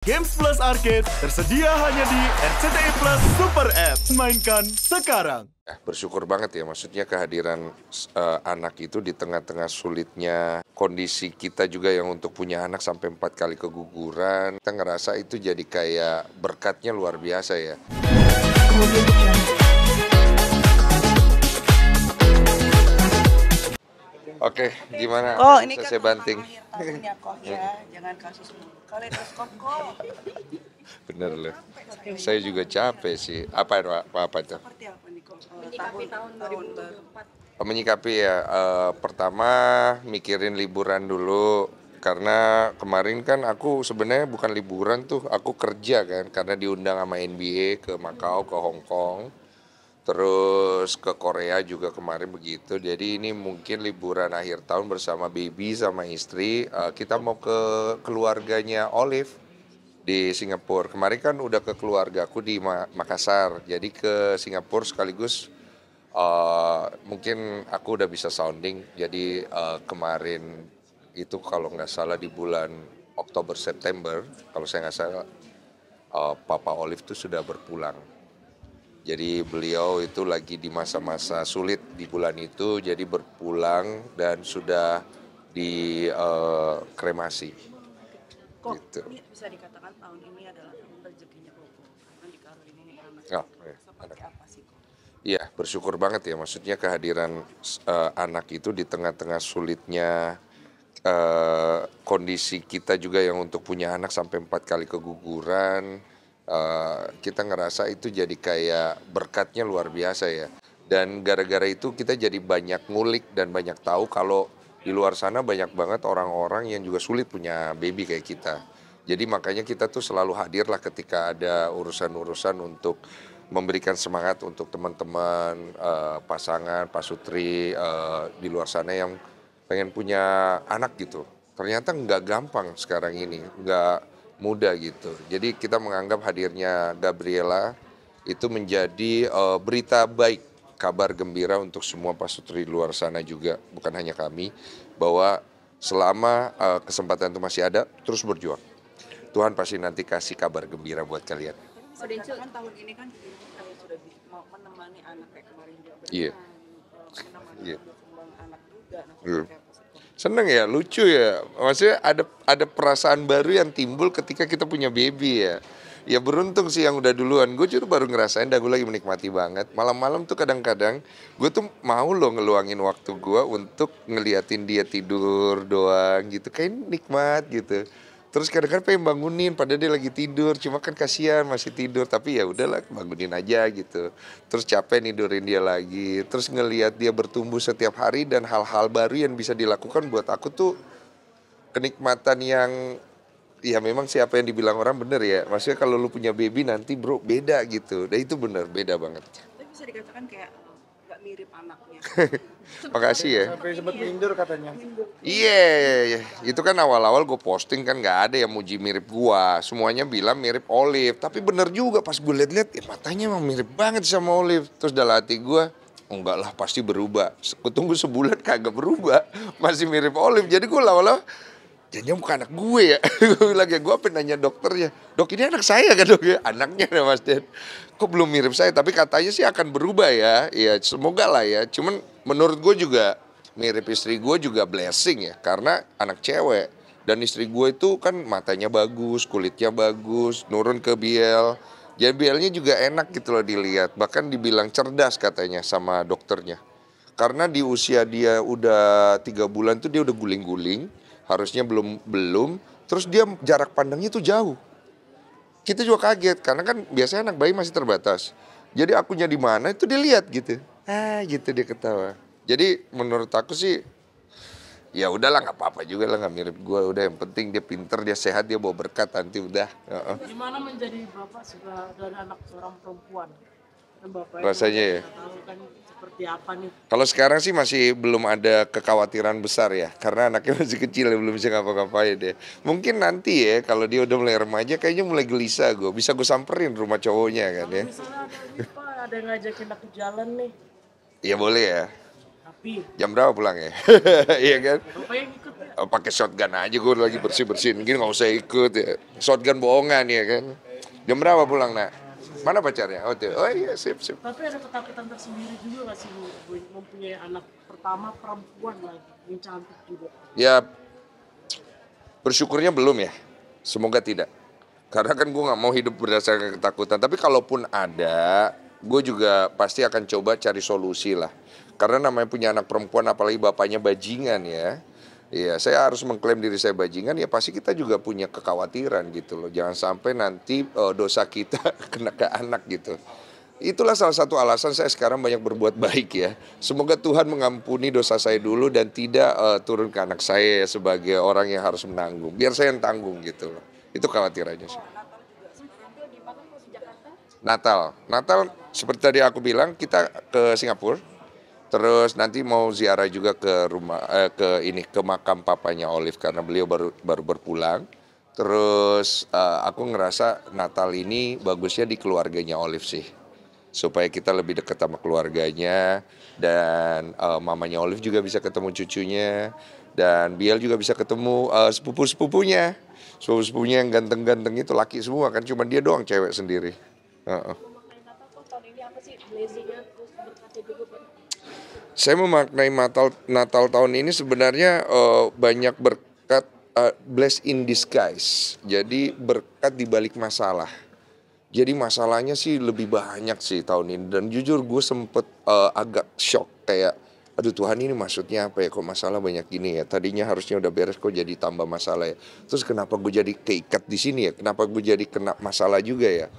Games Plus Arcade tersedia hanya di RCTI Plus Super App. Mainkan sekarang. Bersyukur banget ya, maksudnya kehadiran anak itu di tengah-tengah sulitnya kondisi kita juga yang untuk punya anak sampai 4 kali keguguran. Kita ngerasa itu jadi kayak berkatnya luar biasa ya. Oke, gimana? Oh, ini kan Saya banting. tahun ya kok ya, jangan kasus kaleidoskop kok. Bener loh. Saya juga capek sih. Apa itu? Seperti apa nih kok? Menyikapi tahun 2024. Menyikapi ya, pertama mikirin liburan dulu. Karena kemarin kan aku sebenarnya bukan liburan tuh, aku kerja kan. Karena diundang sama NBA ke Macau, ke Hong Kong. Terus ke Korea juga kemarin begitu. Jadi ini mungkin liburan akhir tahun bersama baby sama istri. Kita mau ke keluarganya Olive di Singapura. Kemarin kan udah ke keluargaku di Makassar. Jadi ke Singapura sekaligus mungkin aku udah bisa sounding. Jadi kemarin itu kalau nggak salah di bulan Oktober September, kalau saya nggak salah Papa Olive tuh sudah berpulang. Jadi beliau itu lagi di masa-masa sulit di bulan itu, jadi berpulang dan sudah dikremasi. Kok Gitu. ini bisa dikatakan tahun ini adalah tahun rezekinya Bobo karena dikaruniai anak. Oh, iya, Seperti apa sih kok? Iya, bersyukur banget ya, maksudnya kehadiran anak itu di tengah-tengah sulitnya kondisi kita juga yang untuk punya anak sampai 4 kali keguguran. Kita ngerasa itu jadi kayak berkatnya luar biasa ya. Dan gara-gara itu kita jadi banyak ngulik dan banyak tahu kalau di luar sana banyak banget orang-orang yang juga sulit punya baby kayak kita. Jadi makanya kita tuh selalu hadir lah ketika ada urusan-urusan untuk memberikan semangat untuk teman-teman, pasangan, pasutri di luar sana yang pengen punya anak gitu. Ternyata nggak gampang sekarang ini, nggak mudah gitu. Jadi kita menganggap hadirnya Gabriela itu menjadi berita baik, kabar gembira untuk semua pasutri di luar sana juga, bukan hanya kami, bahwa selama kesempatan itu masih ada, terus berjuang. Tuhan pasti nanti kasih kabar gembira buat kalian. Bisa dikatakan tahun ini kan sudah mau menemani anak kayak kemarin juga Iya. menemani Iya. kembang anak juga. Nah, Iya. seperti apa sih kok? Seneng ya, lucu ya. Maksudnya ada perasaan baru yang timbul ketika kita punya baby ya. Ya beruntung sih yang udah duluan. Gue juga baru ngerasain dan gue lagi menikmati banget. Malam-malam tuh kadang-kadang gue tuh mau loh ngeluangin waktu gue untuk ngeliatin dia tidur doang gitu. Kayak nikmat gitu. Terus kadang-kadang pengen bangunin padahal dia lagi tidur. Cuma kan kasihan masih tidur. Tapi ya udahlah bangunin aja gitu. Terus capek nidurin dia lagi. Terus ngelihat dia bertumbuh setiap hari dan hal-hal baru yang bisa dilakukan buat aku tuh kenikmatan yang ya memang siapa yang dibilang orang bener ya. Maksudnya kalau lu punya baby nanti bro beda gitu. Dan itu bener, beda banget. Tapi bisa dikatakan kayak nggak mirip anaknya. Makasih ya. Sampai sempat minder katanya. Iya, itu kan awal-awal gue posting kan nggak ada yang muji mirip gua, semuanya bilang mirip Olive. Tapi bener juga pas gue liat-liat, matanya emang mirip banget sama Olive. Terus dalam hati gue, enggak lah pasti berubah. Gue tunggu sebulan kagak berubah, masih mirip Olive. Jadi gue lama-lama, jadinya bukan anak gue ya. Gue bilang ya, gue pengen nanya dokternya, dok ini anak saya kan dok ya? Anaknya ya Mas Den. Kok belum mirip saya, tapi katanya sih akan berubah ya. Ya semoga lah ya, cuman menurut gue juga mirip istri gue juga blessing ya, karena anak cewek dan istri gue itu kan matanya bagus, kulitnya bagus, nurun ke BL, jadi BL-nya juga enak gitu loh dilihat, bahkan dibilang cerdas katanya sama dokternya, karena di usia dia udah 3 bulan tuh dia udah guling-guling, harusnya belum, terus dia jarak pandangnya tuh jauh. Kita juga kaget karena kan biasanya anak bayi masih terbatas, jadi akunya di mana itu dilihat gitu, gitu dia ketawa. Jadi menurut aku sih ya udahlah nggak apa-apa juga lah nggak mirip gue, udah yang penting dia pinter, dia sehat, dia bawa berkat nanti udah. Gimana menjadi bapak sudah dari anak seorang perempuan? Dan bapak Rasanya ya. tahu kan seperti apa nih? Kalau sekarang sih masih belum ada kekhawatiran besar ya, karena anaknya masih kecil ya, belum bisa ngapa-ngapain deh. Mungkin nanti ya kalau dia udah mulai remaja kayaknya mulai gelisah gue, bisa gue samperin rumah cowoknya kan ya. Misalnya ada nih pak, ada yang ngajakin aku jalan nih. Ya boleh ya. Tapi Jam berapa pulang ya? Iya kan? bapak yang ikut ya? Pakai shotgun aja gue lagi bersih-bersihin. Gini nggak usah ikut ya. Shotgun bohongan ya kan? Jam berapa pulang nak? Mana pacarnya? Oh, tuh. Oh iya sip. Tapi ada ketakutan tersendiri juga nggak sih Bu, mempunyai anak pertama perempuan lagi yang cantik juga. Ya bersyukurnya belum ya. Semoga tidak. Karena kan gue nggak mau hidup berdasarkan ketakutan. Tapi kalaupun ada, gue juga pasti akan coba cari solusi lah. Karena namanya punya anak perempuan, apalagi bapaknya bajingan ya. Iya, saya harus mengklaim diri saya bajingan, ya pasti kita juga punya kekhawatiran gitu loh. Jangan sampai nanti dosa kita kena ke anak gitu. Itulah salah satu alasan saya sekarang banyak berbuat baik ya. Semoga Tuhan mengampuni dosa saya dulu dan tidak turun ke anak saya sebagai orang yang harus menanggung. Biar saya yang tanggung gitu loh. Itu khawatirannya sih. Natal seperti tadi aku bilang kita ke Singapura. Terus nanti mau ziarah juga ke rumah ke makam papanya Olive karena beliau baru berpulang. Terus aku ngerasa Natal ini bagusnya di keluarganya Olive sih. Supaya kita lebih dekat sama keluarganya dan mamanya Olive juga bisa ketemu cucunya dan Biel juga bisa ketemu sepupu-sepupunya. Sepupu-sepupunya yang ganteng-ganteng itu laki semua kan, cuma dia doang cewek sendiri. Memaknai Natal kok tahun ini apa sih blessing-nya terus berkatnya juga Pak? Saya memaknai Natal tahun ini sebenarnya banyak berkat, bless in disguise. Jadi berkat di balik masalah. Jadi masalahnya sih lebih banyak sih tahun ini. Dan jujur gue sempet agak shock kayak, aduh Tuhan ini maksudnya apa ya, kok masalah banyak gini ya. Tadinya harusnya udah beres kok jadi tambah masalah ya. Terus kenapa gue jadi keikat di sini ya, kenapa gue jadi kena masalah juga ya.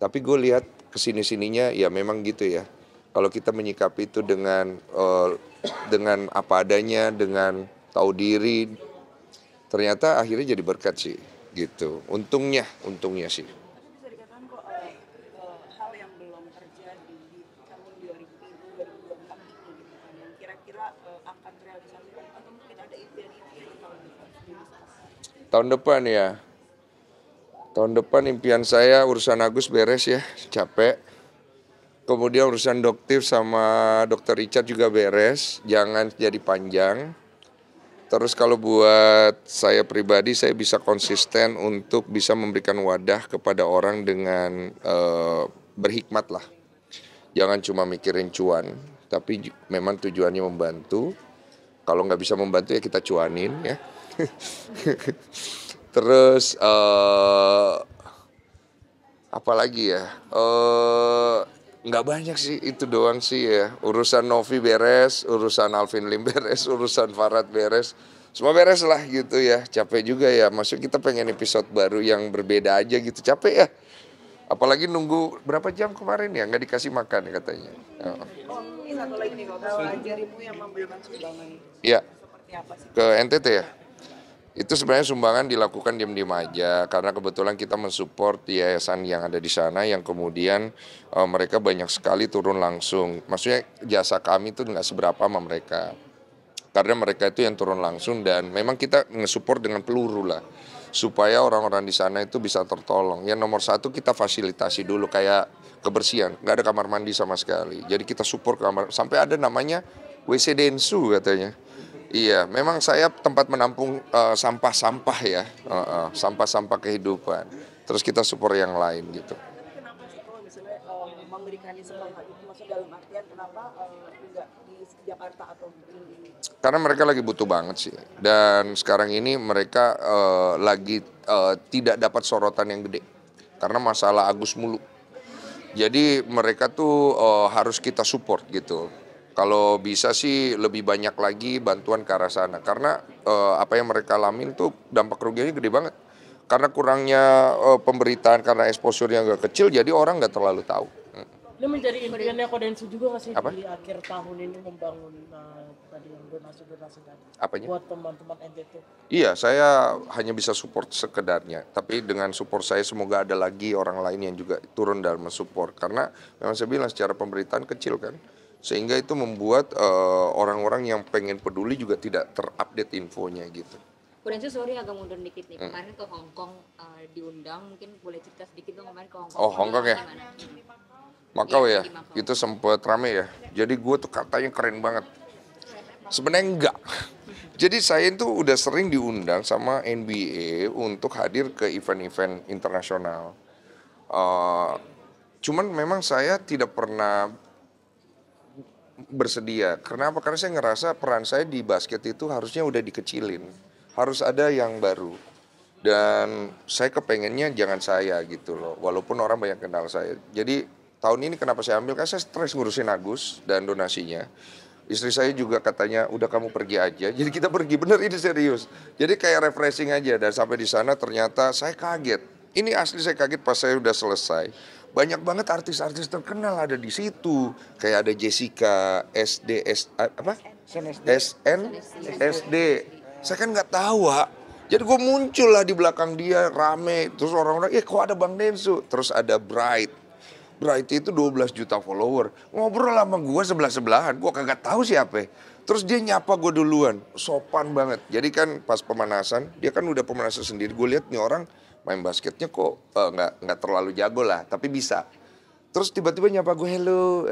Tapi gue lihat kesini-sininya ya memang gitu ya. Kalau kita menyikapi itu dengan apa adanya, dengan tahu diri, ternyata akhirnya jadi berkat sih, gitu. Untungnya sih. Tapi bisa dikatakan kok hal yang belum terjadi di tahun 2024 ini gitu kan, yang kira-kira akan terrealisasi atau mungkin ada impian-impian di tahun depan di bisnis. Tahun depan impian saya urusan Agus beres ya, capek. Kemudian urusan Doktif sama Dokter Richard juga beres, jangan jadi panjang. Terus kalau buat saya pribadi, saya bisa konsisten untuk bisa memberikan wadah kepada orang dengan berhikmat lah. Jangan cuma mikirin cuan, tapi memang tujuannya membantu. Kalau nggak bisa membantu ya kita cuanin ya. Terus apa lagi ya? Nggak banyak sih, itu doang sih ya. Urusan Novi beres, urusan Alvin Lim beres, urusan Farad beres. Semua beres lah gitu ya. Capek juga ya. Maksudnya kita pengen episode baru yang berbeda aja gitu. Capek ya. Apalagi nunggu berapa jam kemarin ya, nggak dikasih makan katanya. Oh, ini satu lagi nih, kalau jarimu yang memberikan sumbangan Iya, seperti apa sih? ke NTT ya. Itu sebenarnya sumbangan dilakukan diam-diam aja karena kebetulan kita mensupport yayasan yang ada di sana yang kemudian mereka banyak sekali turun langsung. Maksudnya jasa kami itu nggak seberapa sama mereka. Karena mereka itu yang turun langsung dan memang kita nge-support dengan peluru lah. Supaya orang-orang di sana itu bisa tertolong. Yang nomor satu kita fasilitasi dulu kayak kebersihan. Nggak ada kamar mandi sama sekali. Jadi kita support kamar. Sampai ada namanya WC Densu katanya. Iya, memang saya tempat menampung sampah-sampah ya, sampah-sampah kehidupan. Terus kita support yang lain gitu. Tapi kenapa sih kalau misalnya memberikannya semangat itu, maksud dalam artian kenapa enggak di Jakarta atau mungkin di Karena mereka lagi butuh banget sih. Dan sekarang ini mereka lagi tidak dapat sorotan yang gede. Karena masalah Agus mulu. Jadi mereka tuh harus kita support gitu. Kalau bisa sih lebih banyak lagi bantuan ke arah sana. Karena apa yang mereka alamin tuh dampak kerugiannya gede banget. Karena kurangnya pemberitaan, karena exposure-nya agak kecil, jadi orang nggak terlalu tahu. Ini menjadi impiannya Kodensu juga nggak sih Apa? di akhir tahun ini membangun tadi yang donasi tadi Apanya? buat teman-teman NTT. Iya, saya hanya bisa support sekedarnya. Tapi dengan support saya semoga ada lagi orang lain yang juga turun dalam mensupport. Karena memang saya bilang secara pemberitaan kecil kan. Sehingga itu membuat orang-orang yang pengen peduli juga tidak terupdate infonya gitu. Kudensu sorry agak mundur dikit nih. Kemarin ke Hong Kong diundang, mungkin boleh cerita sedikit dong kemarin ke Hong Kong. Oh, Hong Kong ya? Gimana? Makau ya, Iya, di Makau. itu sempet rame ya. Jadi gue tuh katanya keren banget. Sebenarnya enggak. Jadi saya itu udah sering diundang sama NBA untuk hadir ke event-event internasional. Cuman memang saya tidak pernah bersedia. Kenapa? Karena saya ngerasa peran saya di basket itu harusnya udah dikecilin. Harus ada yang baru. Dan saya kepengennya jangan saya gitu loh. Walaupun orang banyak kenal saya. Jadi tahun ini kenapa saya ambil? Karena saya stres ngurusin Agus dan donasinya. Istri saya juga katanya, udah kamu pergi aja. Jadi kita pergi, bener ini serius. Jadi kayak refreshing aja. Dan sampai di sana ternyata saya kaget. Ini asli saya kaget pas saya udah selesai. Banyak banget artis-artis terkenal ada di situ. Kayak ada Jessica, SNSD. Saya kan nggak tahu, Wak. Jadi gue muncul lah di belakang dia, rame. Terus orang-orang, kok ada Bang Densu? Terus ada Bright itu 12 juta follower. Ngobrol sama gue sebelah-sebelahan. Gue kagak tahu siapa. Terus dia nyapa gue duluan. Sopan banget. Jadi kan pas pemanasan, dia kan udah pemanasan sendiri. Gue lihat nih orang main basketnya kok nggak terlalu jago lah. Tapi bisa. Terus tiba-tiba nyapa gue, hello,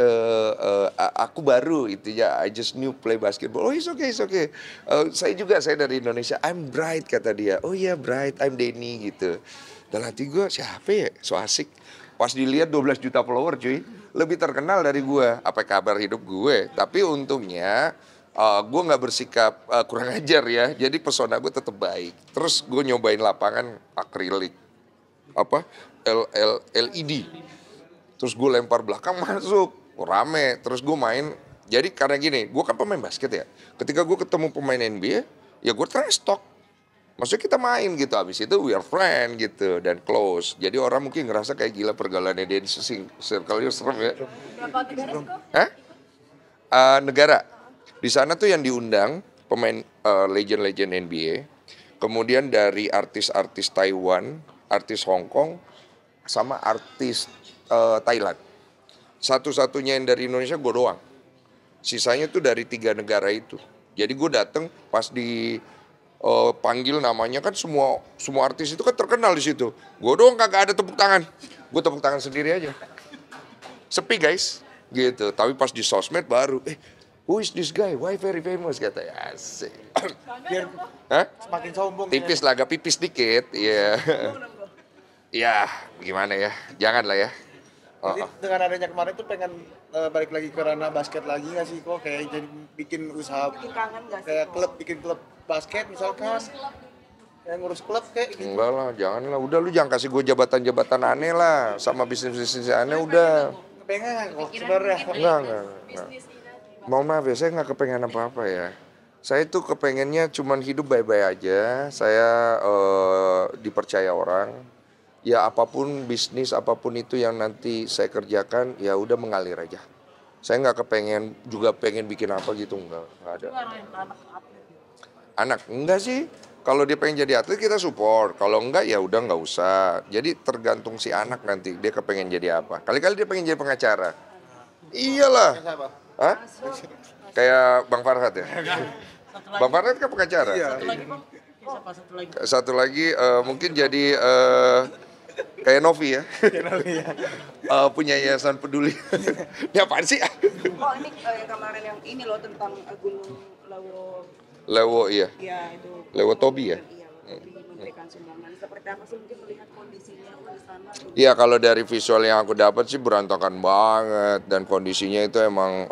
aku baru itu ya. I just new play basketball. Oh, it's okay. Saya dari Indonesia. I'm Bright, kata dia. Oh iya, Bright, I'm Denny gitu. Dan hati gue, siapa ya? So asik. Pas dilihat 12 juta follower cuy, lebih terkenal dari gue. Apa kabar hidup gue? Tapi untungnya gue nggak bersikap kurang ajar ya. Jadi pesona gue tetap baik. Terus gue nyobain lapangan akrilik, LED. Terus gue lempar belakang masuk, rame. Terus gue main. Jadi karena gini, gue kan pemain basket ya. Ketika gue ketemu pemain NBA, ya gue trash talk. Maksudnya kita main gitu, habis itu we are friend gitu dan close. Jadi orang mungkin ngerasa kayak gila pergaulannya dia circle-nya serem ya. Berapa negara? Negara. Di sana tuh yang diundang pemain legend-legend NBA. Kemudian dari artis-artis Taiwan, artis Hong Kong, sama artis Thailand. Satu-satunya yang dari Indonesia gue doang. Sisanya tuh dari 3 negara itu. Jadi gue dateng pas di panggil namanya kan semua artis itu kan terkenal di situ. Gue doang kagak ada tepuk tangan. Gue tepuk tangan sendiri aja. Sepi guys, gitu. Tapi pas di sosmed baru, who is this guy? Why very famous? Kata ya, asik. Biar Hah? semakin sombong. Tipis lah, agak pipis dikit. Iya. Ya, gimana ya? Jangan lah ya. Jadi dengan adanya kemarin tuh pengen balik lagi ke ranah basket lagi nggak sih kok? Kayak jadi bikin usaha, Bikin kangen gak sih? kayak klub, bikin klub basket misalkan. Kayak ngurus klub kayak gitu. Enggak lah, jangan lah. Udah lu jangan kasih gue jabatan-jabatan aneh lah. Sama bisnis-bisnis aneh udah. Pengen kok sebenarnya. Enggak. Mohon maaf ya, saya nggak kepengen apa-apa ya. Saya tuh kepengennya cuman hidup baik-baik aja. Saya dipercaya orang. Ya apapun bisnis, apapun itu yang nanti saya kerjakan, ya udah mengalir aja. Saya nggak pengen bikin apa gitu, nggak ada. Ngarahin anak atlet. Anak, enggak sih. Kalau dia pengen jadi atlet kita support. Kalau enggak ya udah nggak usah. Jadi tergantung si anak nanti dia kepengen jadi apa. Kali-kali dia pengen jadi pengacara. Iyalah. Siapa? Hah? Kayak Bang Farhat ya? Satu lagi, Bang Farhat kan pengacara. Iya. satu lagi Bang. Siapa satu lagi? Satu lagi mungkin jadi kayak Novi ya. Punya yayasan peduli. Ini apaan sih? Oh ini yang kemarin yang ini loh tentang Gunung Lewo. Lewo iya. Ya itu. Lewo Tobi ya? Iya, Tobi memberikan sumbangan. Seperti apa sih mungkin melihat kondisinya di sana? Iya kalau dari visual yang aku dapat sih berantakan banget dan kondisinya itu emang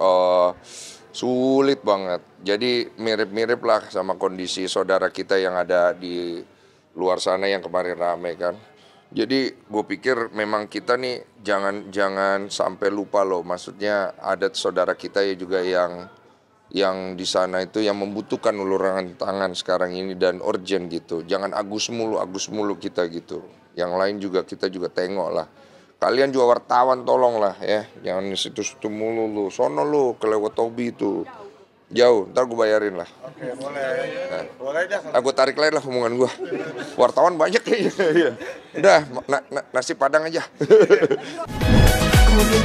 sulit banget. Jadi mirip-mirip lah sama kondisi saudara kita yang ada di luar sana yang kemarin rame kan. Jadi gue pikir memang kita nih jangan sampai lupa loh. Maksudnya ada saudara kita ya juga yang di sana itu yang membutuhkan uluran tangan sekarang ini dan urgent gitu. Jangan agus mulu kita gitu. Yang lain juga kita juga tengok lah. Kalian juga wartawan tolong lah ya. Jangan situ-situ mulu lu. Sono lu ke Lewo Tobi itu. Jauh, ntar gue bayarin lah. Oke, boleh. Boleh dah. Gue tarik lain lah hubungan gue. Wartawan banyak kayaknya. Udah, nasi padang aja. Kemudian